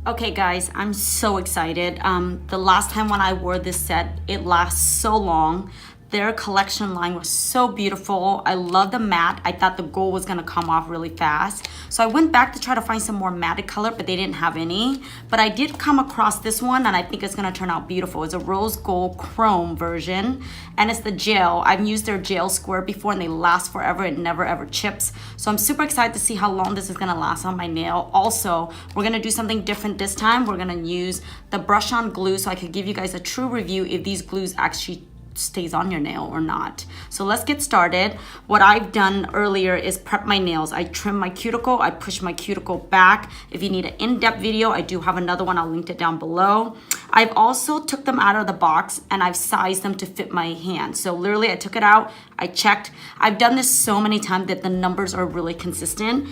Okay guys, I'm so excited. The last time when I wore this set, it lasts so long. Their collection line was so beautiful. I love the matte. I thought the gold was gonna come off really fast. So I went back to try to find some more matte color, but they didn't have any. But I did come across this one and I think it's gonna turn out beautiful. It's a rose gold chrome version and it's the gel. I've used their gel square before and they last forever. It never ever chips. So I'm super excited to see how long this is gonna last on my nail. Also, we're gonna do something different this time. We're gonna use the brush on glue so I could give you guys a true review if these glues actually stays on your nail or not. So let's get started. What I've done earlier is prep my nails. I trim my cuticle, I push my cuticle back. If you need an in-depth video, I do have another one. I'll link it down below. I've also took them out of the box and I've sized them to fit my hand. So literally I took it out, I checked. I've done this so many times that the numbers are really consistent.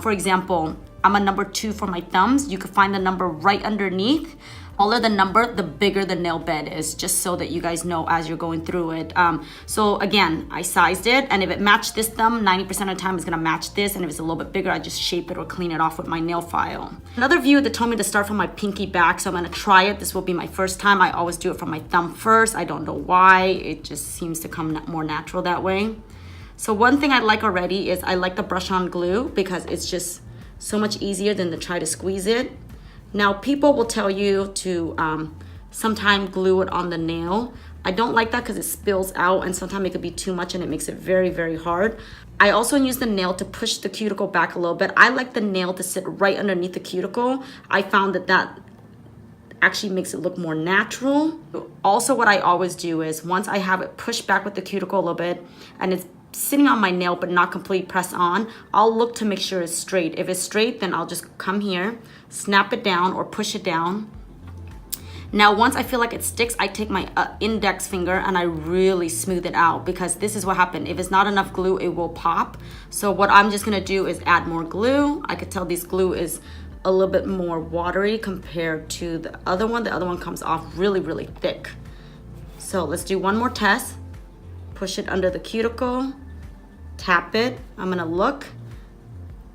For example, I'm a number 2 for my thumbs. You can find the number right underneath. The smaller the number, the bigger the nail bed is, just so that you guys know as you're going through it. So again, I sized it, and if it matched this thumb, 90% of the time it's gonna match this, and if it's a little bit bigger, I just shape it or clean it off with my nail file. Another viewer that told me to start from my pinky back, so I'm gonna try it. This will be my first time. I always do it from my thumb first. I don't know why, it just seems to come more natural that way. So one thing I like already is I like the brush on glue because it's just so much easier than to try to squeeze it. Now, people will tell you to sometimes glue it on the nail. I don't like that because it spills out and sometimes it could be too much and it makes it very, very hard. I also use the nail to push the cuticle back a little bit. I like the nail to sit right underneath the cuticle. I found that actually makes it look more natural. Also, what I always do is once I have it pushed back with the cuticle a little bit and it's sitting on my nail but not completely pressed on, I'll look to make sure it's straight. If it's straight, then I'll just come here, snap it down or push it down. Now, once I feel like it sticks, I take my index finger and I really smooth it out because this is what happened. If it's not enough glue, it will pop. So what I'm just gonna do is add more glue. I could tell this glue is a little bit more watery compared to the other one. The other one comes off really, really thick. So let's do one more test. Push it under the cuticle, tap it. I'm gonna look.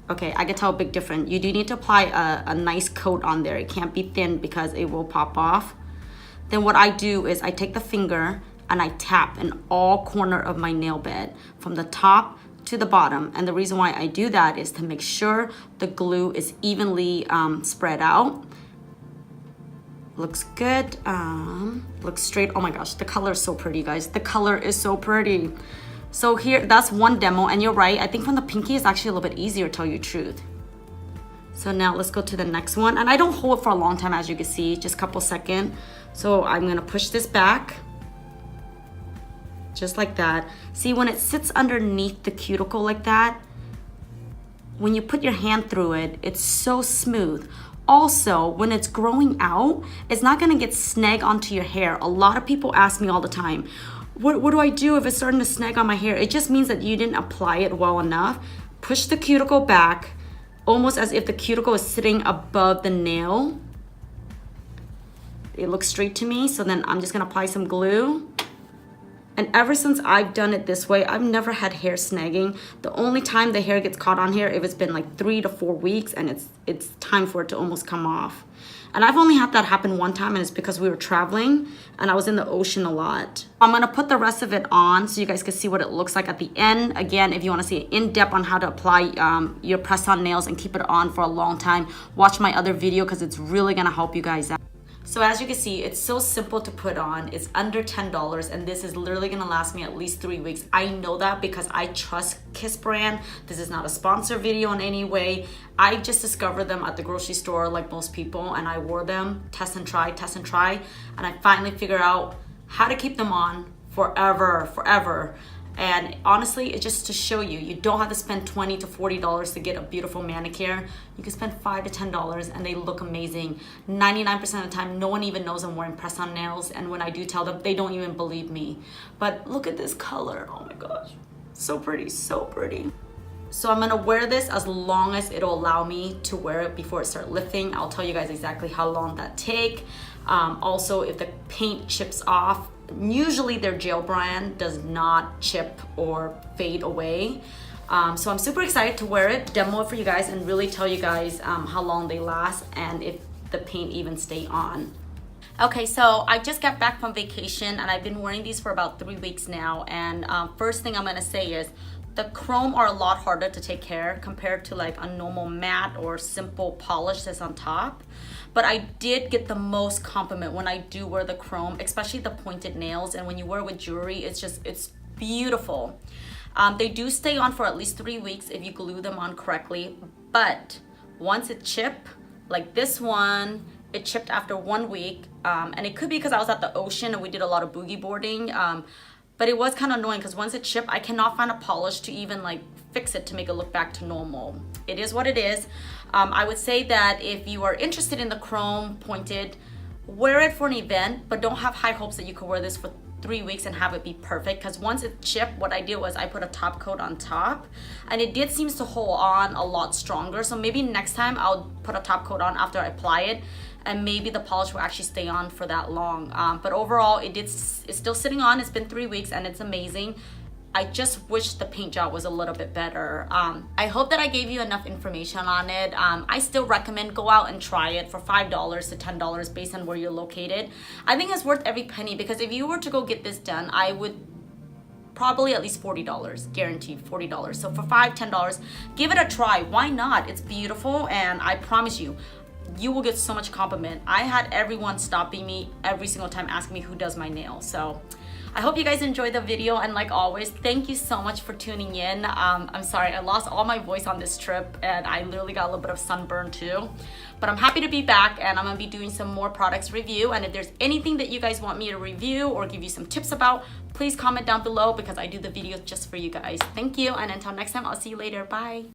Okay, I can tell a big difference. You do need to apply a nice coat on there. It can't be thin because it will pop off. Then what I do is I take the finger and I tap in all corner of my nail bed from the top to the bottom. And the reason why I do that is to make sure the glue is evenly spread out. Looks good, looks straight. Oh my gosh, the color is so pretty, guys. The color is so pretty. So here, that's one demo, and you're right. I think from the pinky is actually a little bit easier, to tell you the truth. So now let's go to the next one. And I don't hold it for a long time, as you can see, just a couple seconds. So I'm gonna push this back, just like that. See, when it sits underneath the cuticle like that, when you put your hand through it, it's so smooth. Also, when it's growing out, it's not gonna get snag onto your hair. A lot of people ask me all the time, what do I do if it's starting to snag on my hair? It just means that you didn't apply it well enough. Push the cuticle back, almost as if the cuticle is sitting above the nail. It looks straight to me, so then I'm just gonna apply some glue. And ever since I've done it this way, I've never had hair snagging. The only time the hair gets caught on here, if it's been like 3 to 4 weeks and it's time for it to almost come off. And I've only had that happen one time, and it's because we were traveling and I was in the ocean a lot. I'm gonna put the rest of it on so you guys can see what it looks like at the end. Again, if you wanna see in depth on how to apply your press-on nails and keep it on for a long time, watch my other video because it's really gonna help you guys out. So as you can see, it's so simple to put on. It's under $10 and this is literally gonna last me at least 3 weeks. I know that because I trust Kiss brand. This is not a sponsor video in any way. I just discovered them at the grocery store like most people, and I wore them, test and try, and I finally figured out how to keep them on forever. And honestly, it's just to show you, you don't have to spend $20 to $40 to get a beautiful manicure. You can spend $5 to $10 and they look amazing. 99% of the time, no one even knows I'm wearing press-on nails. And when I do tell them, they don't even believe me. But look at this color, oh my gosh. So pretty, so pretty. So I'm gonna wear this as long as it'll allow me to wear it before it starts lifting. I'll tell you guys exactly how long that take. Also, if the paint chips off, usually their gel brand does not chip or fade away. So I'm super excited to wear it, demo it for you guys, and really tell you guys how long they last and if the paint even stay on. Okay, so I just got back from vacation and I've been wearing these for about 3 weeks now. And first thing I'm gonna say is the chrome are a lot harder to take care compared to like a normal matte or simple polish that's on top. But I did get the most compliment when I do wear the chrome, especially the pointed nails. And when you wear it with jewelry, it's beautiful. They do stay on for at least 3 weeks if you glue them on correctly. But once it chip, like this one, it chipped after 1 week, and it could be because I was at the ocean and we did a lot of boogie boarding, but it was kind of annoying because once it chipped, I cannot find a polish to even like fix it to make it look back to normal. It is what it is. I would say that if you are interested in the chrome pointed, wear it for an event, but don't have high hopes that you could wear this for 3 weeks and have it be perfect, because once it chipped, what I did was I put a top coat on top and it did seems to hold on a lot stronger. So maybe next time I'll put a top coat on after I apply it, and maybe the polish will actually stay on for that long. But overall, it's still sitting on. It's been 3 weeks and it's amazing. I just wish the paint job was a little bit better. I hope that I gave you enough information on it. I still recommend go out and try it for $5 to $10 based on where you're located. I think it's worth every penny, because if you were to go get this done, I would probably at least $40, guaranteed $40. So for $5, $10, give it a try. Why not? It's beautiful, and I promise you, you will get so much compliment. I had everyone stopping me every single time asking me who does my nails. So I hope you guys enjoyed the video, and like always, thank you so much for tuning in. I'm sorry, I lost all my voice on this trip and I literally got a little bit of sunburn too. But I'm happy to be back, and I'm gonna be doing some more products review. And if there's anything that you guys want me to review or give you some tips about, please comment down below, because I do the videos just for you guys. Thank you, and until next time, I'll see you later. Bye.